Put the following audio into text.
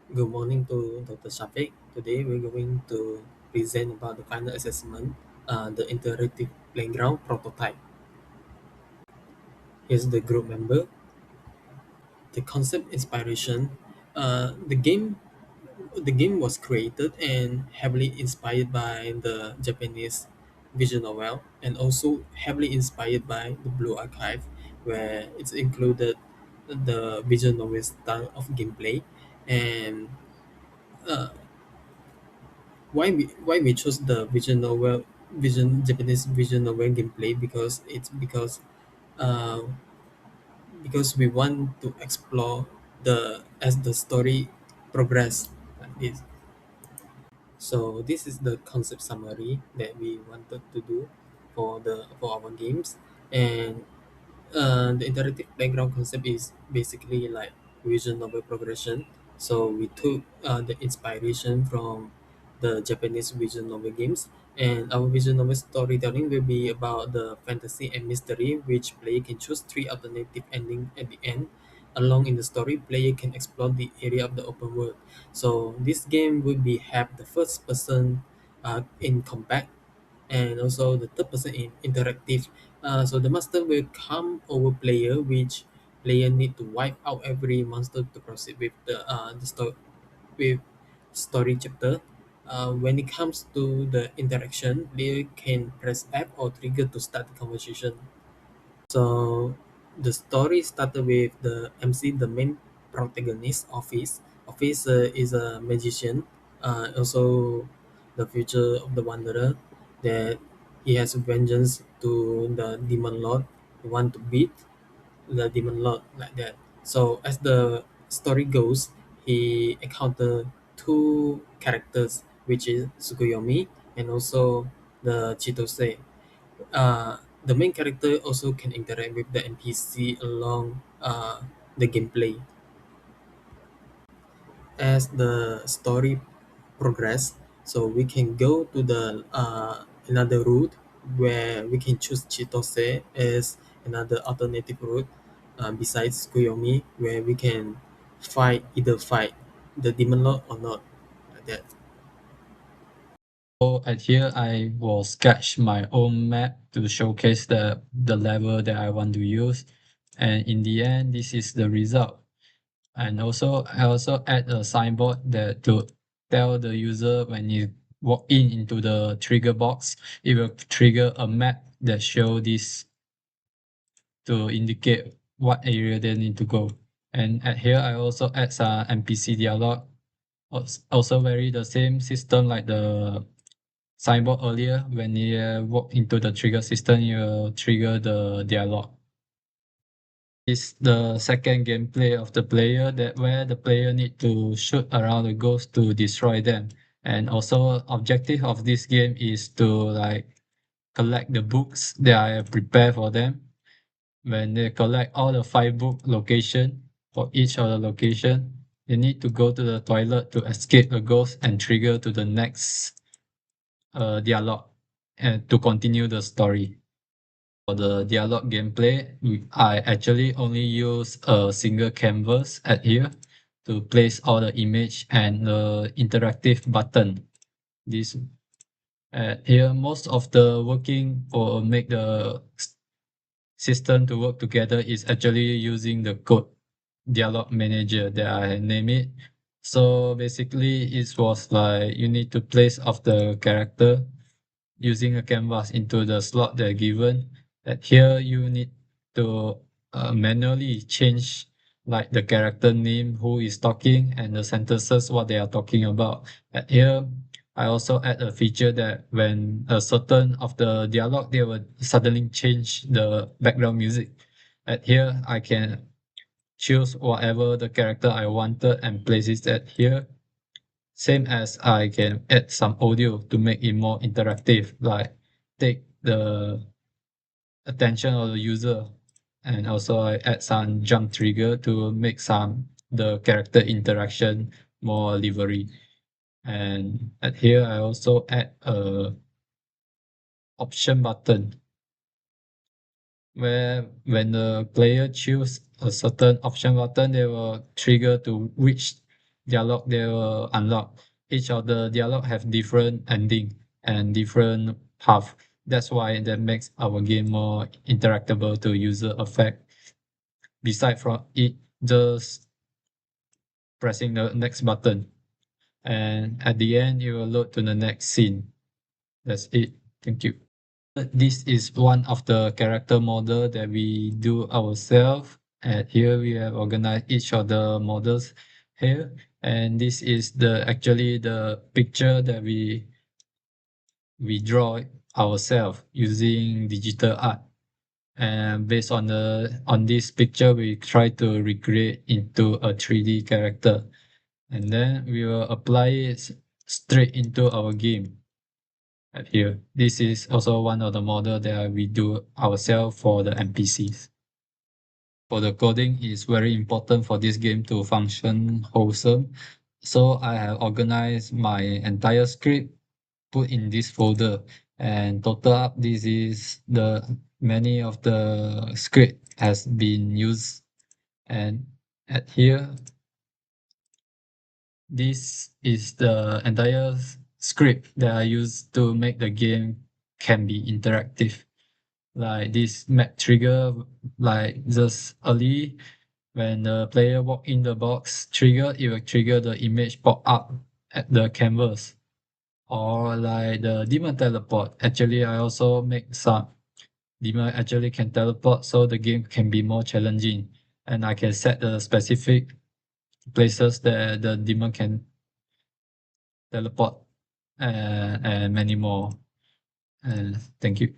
Good morning to Dr. Syafiq. Today we're going to present about the final assessment, the interactive playground prototype. Here's the group member. The concept inspiration. The game was created and heavily inspired by the Japanese visual novel, and also heavily inspired by the Blue Archive, where it's included the visual novel style of gameplay. And uh, why we chose the vision Japanese vision novel gameplay, uh because we want to explore the as the story progress like this. So this is the concept summary that we wanted to do for our games. And the interactive playground concept is basically like visual novel progression. So we took the inspiration from the Japanese visual novel games, and our visual novel storytelling will be about the fantasy and mystery, which player can choose three alternative ending at the end. Along in the story, player can explore the area of the open world. So this game will be have the first person in combat, and also the third person in interactive. So the master will come over player, which player need to wipe out every monster to proceed with with story chapter. When it comes to the interaction, player can press F or trigger to start the conversation. So the story started with the MC, the main protagonist. Office is a magician, also the future of the wanderer, that he has vengeance to the demon lord, who want to beat the demon lord like that. So as the story goes, he encounter two characters, which is Tsukuyomi and also the Chitose. The main character also can interact with the NPC along the gameplay. As the story progress, so we can go to the another route where we can choose Chitose as another alternative route, besides Kuyomi, where we can fight the demon lord or not, like that. So at here, I will sketch my own map to showcase the level that I want to use. And in the end, this is the result. And also, I also add a signboard that to tell the user when you walk into the trigger box, it will trigger a map that show this to indicate what area they need to go. And at here, I also add some NPC dialogue. Also vary the same system like the signboard earlier. When you walk into the trigger system, you trigger the dialogue. Is the second gameplay of the player that where the player need to shoot around the ghosts to destroy them. And also objective of this game is to like collect the books that I have prepared for them. When they collect all the 5 book location for each of the location, they need to go to the toilet to escape the ghost and trigger to the next dialogue and to continue the story. For the dialogue gameplay, I actually only use a single canvas at here to place all the image and the interactive button. This here, most of the working or make the system to work together is actually using the code dialogue manager that I name it. So basically, it was like you need to place of the character using a canvas into the slot they're given. That here you need to manually change like the character name, who is talking, and the sentences what they are talking about. At here, I also add a feature that when a certain of the dialogue, they will suddenly change the background music. At here, I can choose whatever the character I wanted and place it at here. Same as I can add some audio to make it more interactive, like take the attention of the user. And also I add some jump trigger to make some the character interaction more lively. And at here I also add a option button where when the player choose a certain option button, they will trigger to which dialogue they will unlock. Each of the dialogue have different ending and different path. That's why that makes our game more interactable to user effect. Beside from it, just pressing the next button, and at the end, it will load to the next scene. That's it. Thank you. This is one of the character model that we do ourselves. And here we have organized each of the models here. And this is the actually the picture that we draw ourselves using digital art. And based on this picture, we try to recreate into a 3D character. And then we will apply it straight into our game at here. This is also one of the model that we do ourselves for the NPCs. For the coding is very important for this game to function wholesome. So I have organized my entire script, put in this folder, and total up this is the many of the script has been used. And at here, this is the entire script that I use to make the game can be interactive. Like this map trigger, like just early when the player walk in the box trigger, it will trigger the image pop up at the canvas. Or like the demon teleport. Actually, I also make some demon actually can teleport, so the game can be more challenging. And I can set the specific places that the demon can teleport, and many more. And thank you.